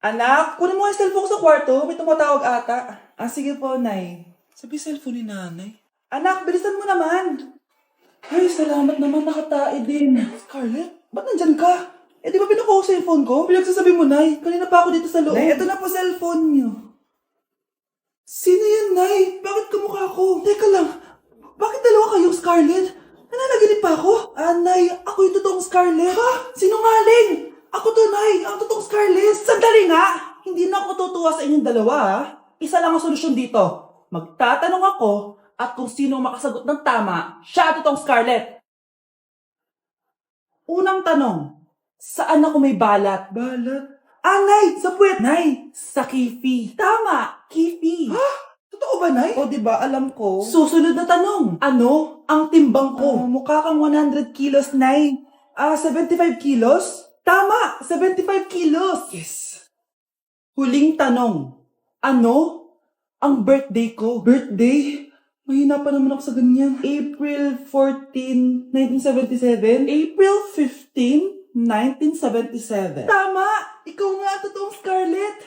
Anak, kunin mo ang cellphone ko sa kwarto. May tumatawag ata. Sige po, Nay. Sabi cellphone ni nanay. Anak, bilisan mo naman. Ay, salamat naman. Nakatae din. Scarlett, ba't nandyan ka? Di ba pinukuha ko sa phone ko? Pinagsasabi mo, Nay. Kanina pa ako dito sa loob. Nay, eto na po cellphone niyo. Sino yan, Nay? Bakit kamukha ko? Teka lang. Bakit dalawa kayong Scarlett? Nananaginip pa ako? Nay, ako yung totoong Scarlett. Ha? Sinungaling! Ako to, Nay. Ang totoong Scarlett. Sandali nga! Hindi na ako tutuwa sa inyong dalawa, ha? Isa lang ang solusyon dito. Magtatanong ako at kung sino ang makasagot ng tama, siya ang totoong Scarlett. Unang tanong, saan ako may balat? Balat? Nay! Sa puwet! Nay! Sa kifi. Tama! Kifi. Ha? Totoo ba, Nay? O, diba? Alam ko. Susunod na tanong. Ano ang timbang ko? Mukha kang 100 kilos, Nay. 75 kilos? Tama! 75 kilos! Yes. Huling tanong. Ano ang birthday ko? Birthday? Mahina pa naman ako sa ganyan. April 14, 1977? April 15, 1977. Tama! Ikaw nga ang totoong Scarlett.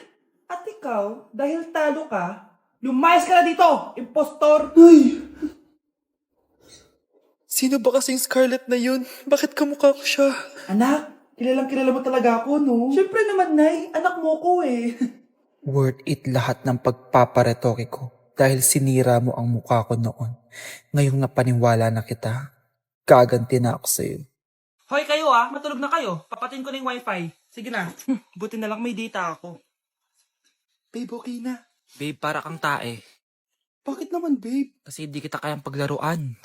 At ikaw, dahil talo ka, lumayas ka na dito, impostor! Ay! Sino ba kasing Scarlett na yun? Bakit kamukha ko siya? Anak, kilalang kilala mo talaga ako, no? Siyempre naman, Nay. Anak mo ko eh. Worth it lahat ng pagpaparetoke ko dahil sinira mo ang mukha ko noon. Ngayong napaniwala na kita, gaganti na ako sa'yo. Hoy kayo matulog na kayo. Papatin ko na yung wifi. Sige na. Buti na lang may data ako. Babe, okay na. Babe, para kang tae. Bakit naman, babe? Kasi hindi kita kayang paglaruan.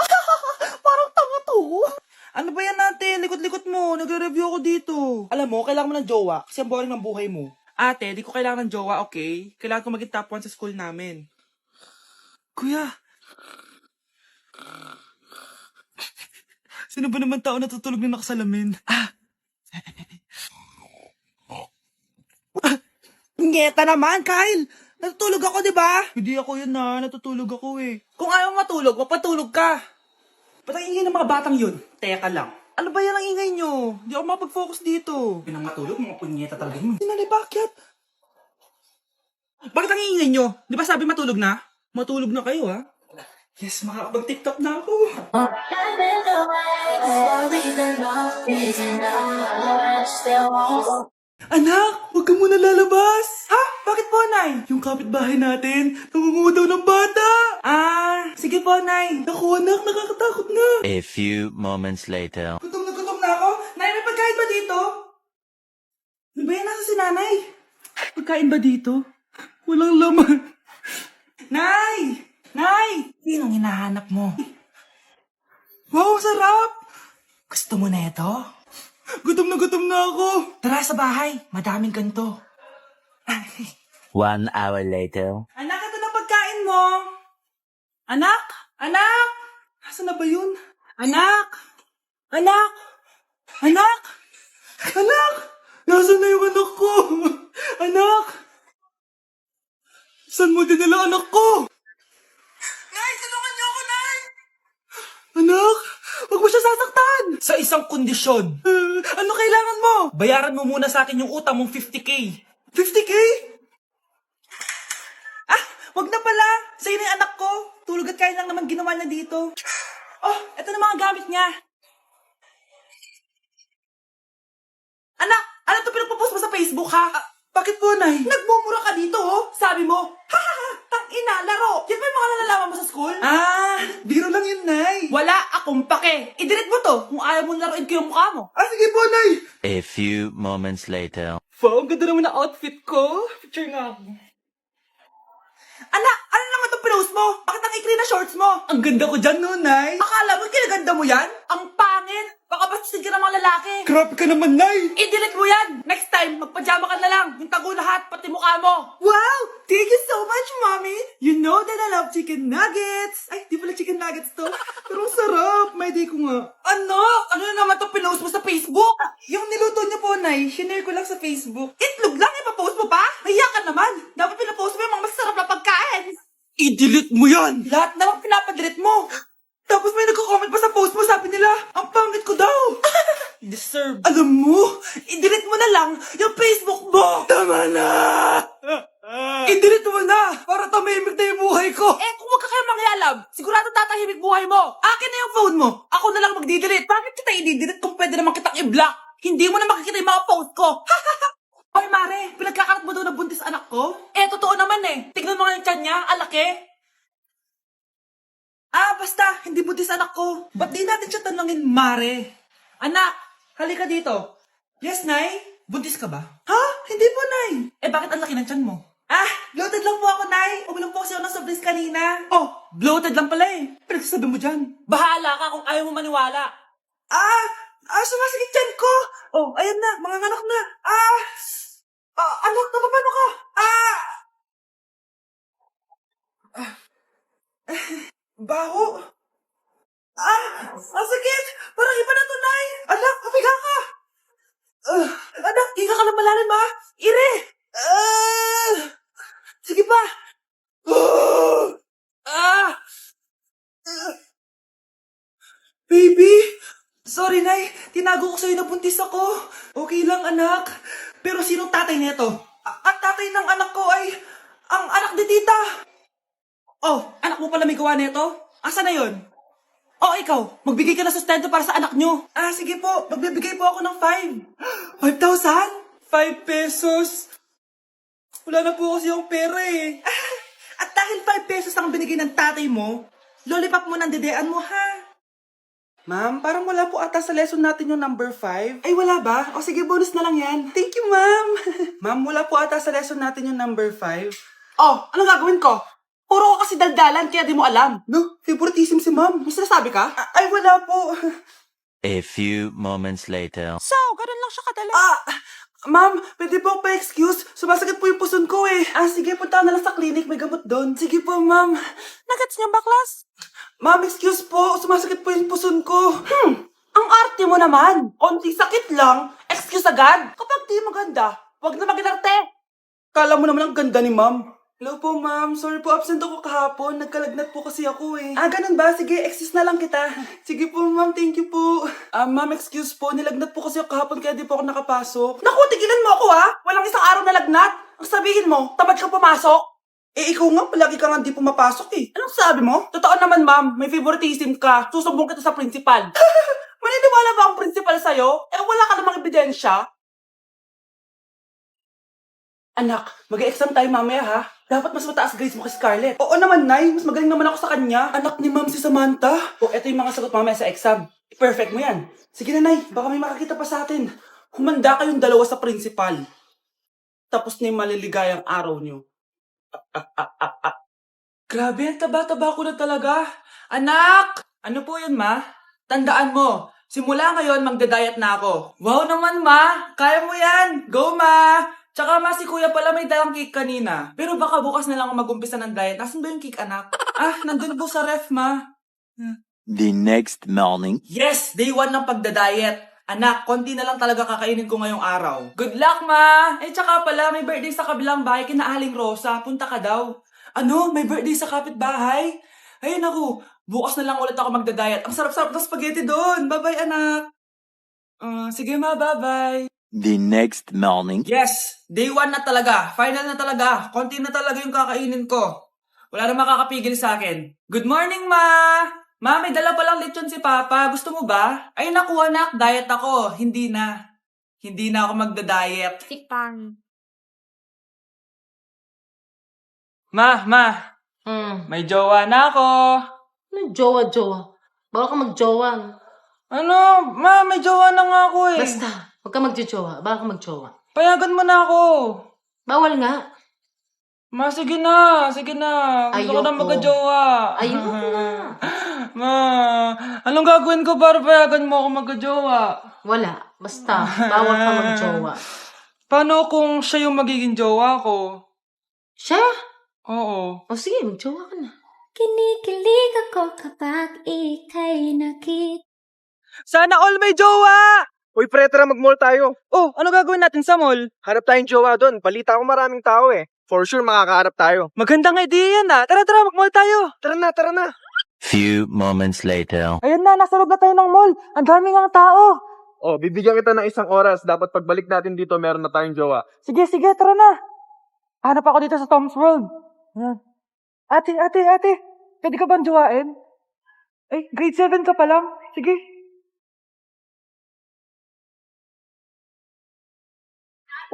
Parang tanga to. Ano ba yan natin? Likot-likot mo. Nagre-review ako dito. Alam mo, kailangan mo ng jowa kasi ang boring ng buhay mo. Ate, di ko kailangan ng jowa, okay? Kailangan ko maging top 1 sa school namin. Kuya! Sino ba naman tao natutulog na nakasalamin? Ngeta naman, Kyle! Natutulog ako, di ba? Hindi ako yun natutulog ako eh. Kung ayaw matulog, mapatulog ka. Ba't ang ingay ng mga batang yun? Teka lang. Ano ba yan ang ingay nyo? Hindi ako makapag-focus dito. Pinang matulog, mga punyeta talaga yun. Sinali, bakit? Bakit ang ingay nyo? Di ba sabi matulog na? Matulog na kayo Yes, makakapag-tiktok na ako. Anak, huwag ka muna lalabas. Ha? Bakit po, Nay? Yung kapitbahay natin, nangunguha daw ng bata. Sige po, Nay. Naku anak, nakakatakot na. A few moments later. Gutom na ako. Nay, may pagkain ba dito? Ano ba yan? Nasa si Nanay? Pagkain ba dito? Walang laman. Nay! Nay! Sinong hinahanap mo? Wow, sarap! Gusto mo na ito? Gutom na ako. Tara sa bahay. Madaming ganito. 1 hour later. Anak, ito na pagkain mo. Anak! Anak! Asan na ba yun? Anak! Anak! Anak! Anak! Nasaan na yung anak ko? Anak! Saan mo dinala anak ko? Nay, tulungan niyo ako, Nay! Anak! Huwag mo siya sasaktan! Sa isang kondisyon. Ano kailangan mo? Bayaran mo muna sa akin yung utang mong 50K. 50K? Wag na pala. Sa'yo na yung anak ko. Tulog at kain lang naman ginawa niya dito. Oh, eto na mga gamit niya. Anak, ano to pinagpo-post mo sa Facebook, ha? Bakit po, Nay? Nagmumura ka dito, oh. Sabi mo, tang-ina, laro. Yan ba yung mga nalalaman mo sa school? Biro lang yun, Nay. Wala akong pake. I-delete mo to kung ayaw mo laruin ko yung mukha mo. Sige po, Nay. A few moments later. Wow, ang ganda naman na outfit ko. Picture nga ako. Anak, ano naman itong pinost mo? Bakit ang ikli na shorts mo? Ang ganda ko dyan, no, Nay. Akala mo kinaganda mo yan? Ang pangit. Baka bastusin ka ng mga lalaki. Grabe ka naman, Nay. I-delete mo yan. Next time, magpajama ka na lang. Yung tago lahat, pati mukha mo. Wow! Thank you so much, Mommy! You know that I love chicken nuggets! Ay, di pala chicken nuggets to. Pero ang sarap! May day ko nga. Ano? Ano na naman itong pinost mo sa Facebook? Yung niluto niyo po, Nay, shinare ko lang sa Facebook. Itlog lang, ipapost mo pa? Mahiya ka naman. Dapat pinapost mo yung mga masarap na pagkain. I-delete mo yan! Lahat naman pinapadelete mo. Tapos may nagko-comment pa sa post mo, sabi nila, ang pangit ko daw! deserve. Alam mo, i-delete mo na lang yung Facebook mo! Tama na! I-delete mo na! Para tamimik na yung buhay ko! Eh, kung wag ka kayo mangialam, sigurado tatahimik buhay mo. Akin na yung phone mo! Ako na lang magdi-delete. Bakit kita i-delete kung pwede naman kitang i-block? Hindi mo na makikita yung mga post ko. Hoy, Mare, pinagkakarat mo daw na buntis anak ko? Eh, totoo naman eh. Tignan mo nga yung tiyan niya, alaki. Basta, hindi buntis anak ko. Ba't di natin siya tanongin, Mare? Anak, halika dito. Yes, Nay? Buntis ka ba? Ha? Hindi po, Nay. Eh, bakit ang laki ng tiyan mo? Bloated lang po ako, Nay. Uminom po kasi ako ng soft drinks kanina. Oh, bloated lang pala eh. Pinagsasabi mo dyan. Bahala ka kung ayaw mo maniwala. Sumasakit tiyan ko. Oh, ayan na, mga anak na. Anak, paano ka? Baho. Sakit. Parang iba na to, Nay. Anak, papiga ka. Anak, higa ka lang malalim, ha? Ire. Sige pa. Baby. Sorry, Nay. Tinago ko sa'yo na buntis ako. Okay lang, anak. Pero sinong tatay nito? Ang tatay ng anak ko ay ang anak ni tita. Oh, anak mo pala may gawa nito? Asa na yon? Oh, ikaw, magbigay ka na sustento para sa anak nyo. Sige po, magbibigay po ako ng 5. 5,000? 5 pesos? Wala na po kasi yung pera eh. At dahil 5 pesos ang binigay ng tatay mo, lollipop mo ng dedean mo, ha? Ma'am, parang wala po ata sa lesson natin yung number 5. Ay, wala ba? O sige, bonus na lang yan. Thank you, ma'am. Ma'am, wala po ata sa lesson natin yung number 5. Oh, anong gagawin ko? Puro ko kasi daldalan, kaya di mo alam. No, favoritism si ma'am. May sinasabi ka? Ay, wala po. A few moments later. So, ganun lang siya kadali. Ma'am, pwede po pa-excuse. Sumasakit po yung puson ko eh. Sige, punta na lang sa clinic. May gamot doon. Sige po, ma'am. Nagets niya ba, class? Ma'am, excuse po. Sumasakit po yung puson ko. Ang arte mo naman. Konting sakit lang. Excuse agad. Kapag di maganda, wag na mag-inarte. Kala mo naman ang ganda ni ma'am. Hello po, ma'am. Sorry po, absent ako kahapon. Nagkalagnat po kasi ako eh. Ganun ba? Sige, excuse na lang kita. Sige po, ma'am. Thank you po. Ma'am, excuse po. Nilagnat po kasi ako kahapon kaya di po ako nakapasok. Naku, tigilan mo ako ha. Walang isang araw na lagnat. Ang sabihin mo, tamad ka pumasok. Ikaw nga, palagi ka nga di pumapasok eh. Anong sabi mo? Totoo naman, ma'am. May favoritism ka. Susumbong kita sa principal. Maniniwala ba ang principal sa'yo? Wala ka namang ebidensya. Anak, mag-exam tayo mamaya ha. Dapat mas mataas grades mo kay Scarlett. Oo naman, Nay. Mas magaling naman ako sa kanya. Anak ni Ma'am si Samantha. Eto yung mga sagot mamaya sa exam. Perfect mo yan. Sige na, Nay. Baka may makakita pa sa atin. Humanda kayong dalawa sa principal. Tapos na yung maliligayang araw nyo. Grabe, ang taba-taba ko na talaga. Anak! Ano po yun, Ma? Tandaan mo, simula ngayon magda-diet na ako. Wow naman, Ma! Kaya mo yan! Go, Ma! Tsaka ma, si kuya pala may dalang cake kanina. Pero baka bukas na lang ako mag-umpisa ng diet. Nasaan ba yung cake, anak? Nandun po sa ref, ma. The next morning. Yes! Day 1 ng pagda-diet. Anak, konti na lang talaga kakainin ko ngayong araw. Good luck, ma! Tsaka pala, may birthday sa kabilang bahay kina Aling Rosa. Punta ka daw. Ano? May birthday sa kapitbahay? Ayun ako. Bukas na lang ulit ako magda-diet. Ang sarap-sarap ng spaghetti doon. Bye-bye, anak. Sige, ma. Bye-bye. The next morning. Yes! Day 1 na talaga. Final na talaga. Konti na talaga yung kakainin ko. Wala na makakapigil sa akin. Good morning, ma! Ma, may dala palang lechon si Papa. Gusto mo ba? Ay, naku, anak. Diet ako. Hindi na. Hindi na ako magda-diet. Tikpan. Ma, may jowa na ako. Ano jowa-jowa? Bawal ka magjowa. Ano? Ma, may jowa na nga ako eh. Basta, huwag ka magjowa. Bawal ka magjowa. Payagan mo na ako. Bawal nga. Ma, sige na. Sige na. Gusto ko na Ayoko. magka-jowa. Ayoko na. Ma, anong gagawin ko para payagan mo ako magka-jowa? Wala. Basta, bawal ka magjowa. Paano kung siya yung magiging jowa ko? Siya? Oo. O sige, magjowa ka na. Kinikilig ako kapag ika'y nakita. Sana all may jowa! Uy, pre, tara mag-mall tayo. Oh, ano gagawin natin sa mall? Hanap tayong jowa doon. Balita ko maraming tao eh. For sure, makakaharap tayo. Magandang idea yan ah. Tara, mag-mall tayo. Tara na. Few moments later. Ayan na, nasa loob na tayo ng mall. Ang dami ng tao. Oh, bibigyan kita ng 1 oras. Dapat pagbalik natin dito, meron na tayong jowa. Sige, tara na. Hanap ako dito sa Tom's World. Yan. Ate. Pwede ka bang jowain? Ay, grade 7 ka pa lang. Sige.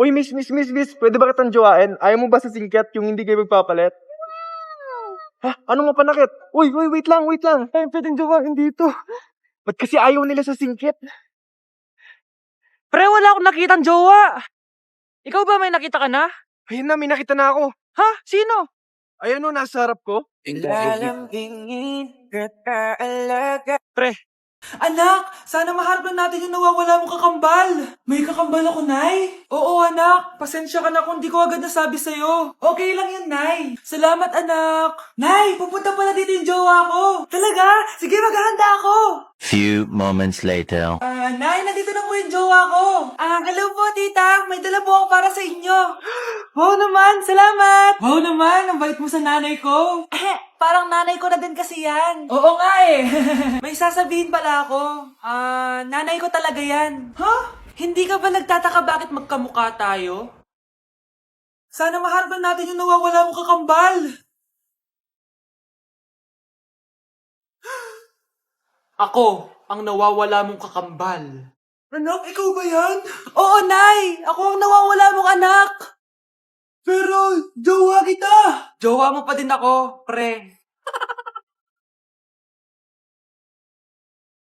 Uy, miss. Pwede ba kitang jowain? Ayaw mo ba sa singket yung hindi kayo magpapalit? Ha? Ano nga panakit? Uy, wait lang. Ay, pwedeng jowain dito. Ba't kasi ayaw nila sa singket? Pre, wala akong nakitang jowa. Ikaw ba may nakita ka na? Ayun na, may nakita na ako. Ha? Sino? Ayun o, nasa harap ko. Pre, Anak, sana maharap lang natin yung nawawala mong kakambal. May kakambal ako, Nay? Oo, anak. Pasensya ka na kung di ko agad nasabi sa'yo. Okay lang yun, Nay. Salamat, anak. Nay, pupunta pala dito yung jowa ko. Talaga? Sige, maghahanda ako. Few moments later. Nay, nandito na po yung jowa ko. Hello po, tita. May dala po ako para sa inyo. Wow naman, salamat. Wow naman, ang bait mo sa nanay ko. Parang nanay ko na din kasi yan. Oo nga eh. May sasabihin pala ako. Nanay ko talaga yan. Hindi ka ba nagtataka bakit magkamukha tayo? Sana maharap natin yung nawawala mong kakambal. Ako, ang nawawala mong kakambal. Anak, ikaw ba yan? Oo, Nay! Ako ang nawawala mong anak! Pero, jowa kita! Jowa mo pa din ako, pre.